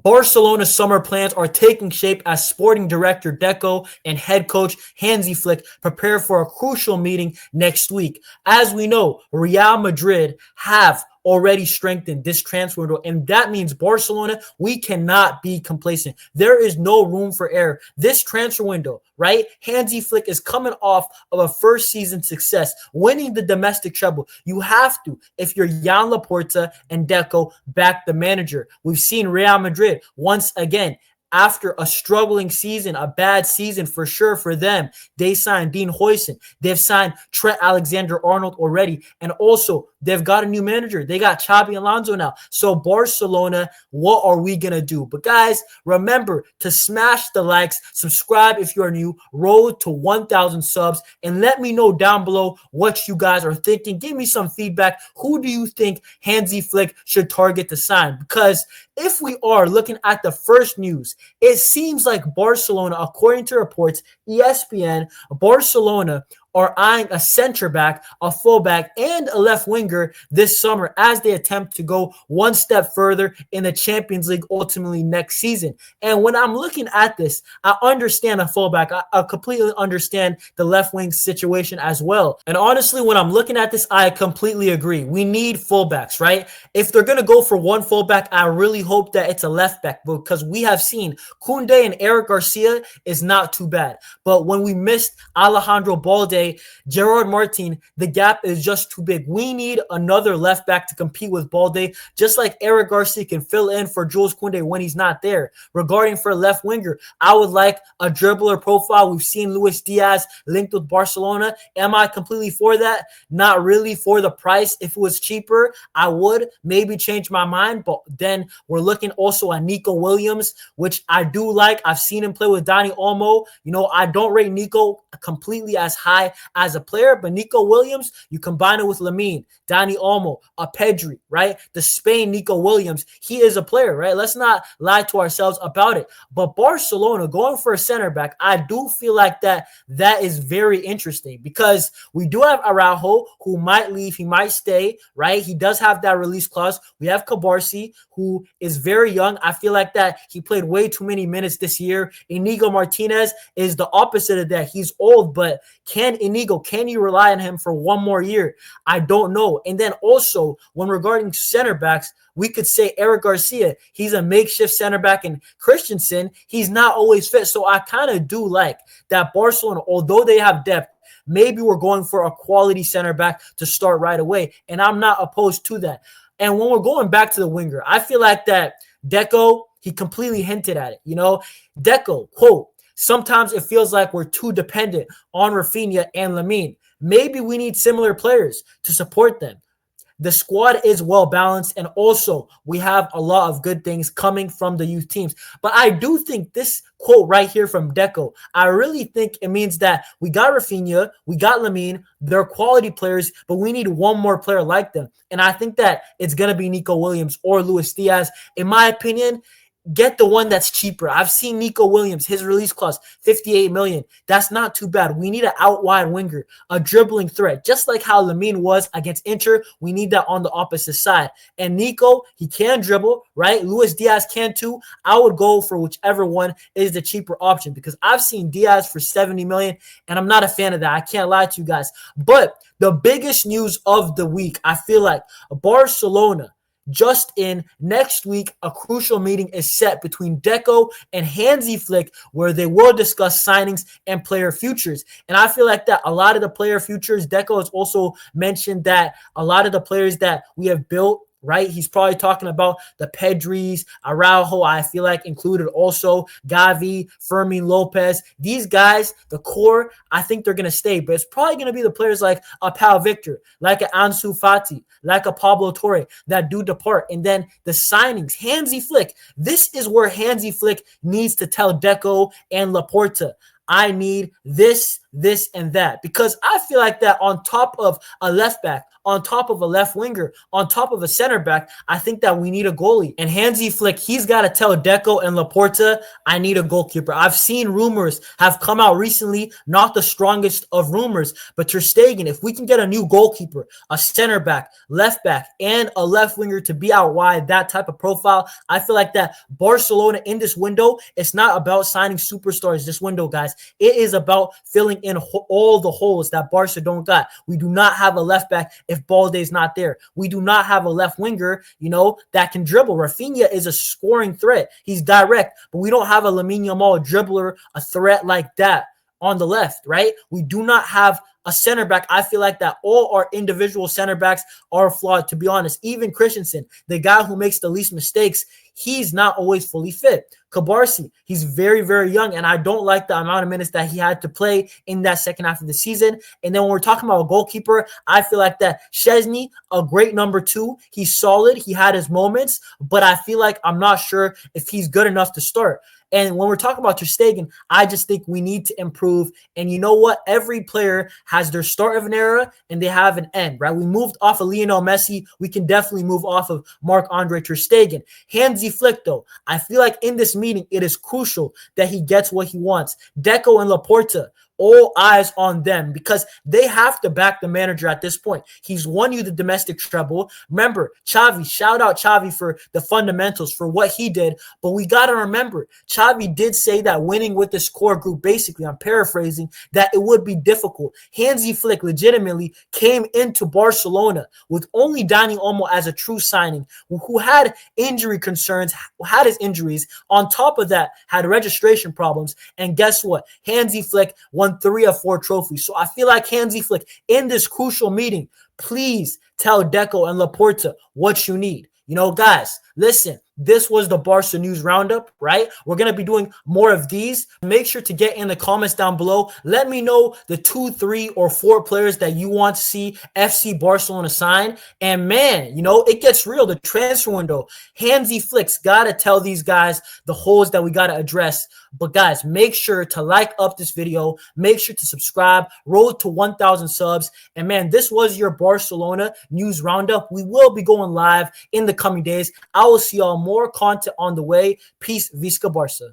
Barcelona's summer plans are taking shape as sporting director Deco and head coach Hansi Flick prepare for a crucial meeting next week. As we know, Real Madrid have already strengthened this transfer window, and that means Barcelona, we cannot be complacent. There is no room for error. This transfer window, right? Hansi Flick is coming off of a first season success, winning the domestic treble. You have to, if you're Joan Laporta and Deco, back the manager. We've seen Real Madrid once again. After a struggling season, a bad season for sure for them, they signed Dean Huijsen. They've signed Trent Alexander-Arnold already. And also, they've got a new manager. They got Xabi Alonso now. So Barcelona, what are we going to do? But guys, remember to smash the likes, subscribe if you are new, road to 1,000 subs, and let me know down below what you guys are thinking. Give me some feedback. Who do you think Hansi Flick should target to sign? Because if we are looking at the first news, it seems like Barcelona, according to reports, ESPN, Barcelona are eyeing a center back, a fullback, and a left winger this summer as they attempt to go one step further in the Champions League ultimately next season. And when I'm looking at this, I understand a fullback. I completely understand the left wing situation as well. And honestly, when I'm looking at this, I completely agree. We need fullbacks, right? If they're going to go for one fullback, I really hope that it's a left back because we have seen Koundé and Eric Garcia is not too bad. But when we missed Alejandro Balde, Gerard Martin, the gap is just too big. We need another left back to compete with Balde, just like Eric Garcia can fill in for Jules Koundé when he's not there. Regarding for left winger, I would like a dribbler profile. We've seen Luis Díaz linked with Barcelona. Am I completely for that? Not really. For the price. If it was cheaper, I would maybe change my mind. But then we're looking also at Nico Williams, which I do like. I've seen him play with Dani Olmo. You know, I don't rate Nico completely as high as a player, but Nico Williams, you combine it with Lamine, Dani Olmo, a Pedri, right? The Spain Nico Williams, he is a player, right? Let's not lie to ourselves about it. But Barcelona going for a center back, I do feel like that is very interesting because we do have Araujo who might leave, he might stay, right? He does have that release clause. We have Cabarsi who is very young. I feel like that he played way too many minutes this year. Inigo Martinez is the opposite of that. He's old, but can you rely on him for one more year? I don't know. And then also, when regarding center backs, we could say Eric Garcia, he's a makeshift center back, and Christensen, he's not always fit. So I kind of do like that Barcelona, although they have depth, maybe we're going for a quality center back to start right away. And I'm not opposed to that. And when we're going back to the winger, I feel like that Deco, he completely hinted at it. You know, Deco, quote, sometimes it feels like we're too dependent on Rafinha and Lamine. Maybe we need similar players to support them. The squad is well balanced, and also we have a lot of good things coming from the youth teams. But I do think this quote right here from Deco, I really think it means that we got Rafinha, we got Lamine, they're quality players, but we need one more player like them. And I think that it's going to be Nico Williams or Luis Díaz. In my opinion, get the one that's cheaper. I've seen Nico Williams, his release clause, $58 million. That's not too bad. We need an out-wide winger, a dribbling threat, just like how Lamine was against Inter. We need that on the opposite side. And Nico, he can dribble, right? Luis Díaz can too. I would go for whichever one is the cheaper option because I've seen Díaz for $70 million, and I'm not a fan of that. I can't lie to you guys. But the biggest news of the week, I feel like Barcelona, just in next week, a crucial meeting is set between Deco and Hansi Flick where they will discuss signings and player futures. And I feel like that a lot of the player futures, Deco has also mentioned that a lot of the players that we have built, right? He's probably talking about the Pedris, Araujo, I feel like included also, Gavi, Fermin Lopez. These guys, the core, I think they're going to stay. But it's probably going to be the players like a Pau Victor, like a Ansu Fati, like a Pablo Torre that do depart. And then the signings, Hansi Flick. This is where Hansi Flick needs to tell Deco and Laporta, I need this, this and that. Because I feel like that on top of a left back, on top of a left winger, on top of a center back, I think that we need a goalie. And Hansi Flick, he's got to tell Deco and Laporta, I need a goalkeeper. I've seen rumors have come out recently, not the strongest of rumors, but Ter Stegen, if we can get a new goalkeeper, a center back, and a left winger to be out wide, that type of profile, I feel like that Barcelona in this window, it's not about signing superstars this window, guys. It is about filling in all the holes that Barca don't got. We do not have a left back if Balde's not there. We do not have a left winger, that can dribble. Rafinha is a scoring threat. He's direct, but we don't have a Lamine Yamal dribbler, a threat like that on the left, right? We do not have a center back. I feel like that all our individual center backs are flawed, to be honest. Even Christensen, the guy who makes the least mistakes, he's not always fully fit. Cabarsi, he's very, very young, and I don't like the amount of minutes that he had to play in that second half of the season. And then when we're talking about a goalkeeper, I feel like that Szczesny, a great number 2. He's solid. He had his moments, but I feel like I'm not sure if he's good enough to start. And when we're talking about Ter Stegen, I just think we need to improve. And you know what? Every player has their start of an era and they have an end, right? We moved off of Lionel Messi. We can definitely move off of Marc-Andre Ter Stegen. Hansi Flick, though, I feel like in this meeting, it is crucial that he gets what he wants. Deco and Laporta, all eyes on them because they have to back the manager at this point. He's won you the domestic treble. Remember, Xavi, shout out Xavi for the fundamentals, for what he did. But we got to remember, Xavi did say that winning with this core group, basically, I'm paraphrasing, that it would be difficult. Hansi Flick legitimately came into Barcelona with only Dani Olmo as a true signing, who had injury concerns, had his injuries. On top of that, had registration problems. And guess what? Hansi Flick won 3 of 4 trophies. So I feel like Hansi Flick, in this crucial meeting, please tell Deco and Laporta what you need. Guys, listen, this was the Barca News Roundup, right? We're going to be doing more of these. Make sure to get in the comments down below. Let me know the 2, 3, or 4 players that you want to see FC Barcelona sign. And man, it gets real. The transfer window. Hansi Flick's got to tell these guys the holes that we got to address. But guys, make sure to like up this video. Make sure to subscribe. Road to 1,000 subs. And man, this was your Barcelona News Roundup. We will be going live in the coming days. I will see y'all more content on the way. Peace, Visca Barca.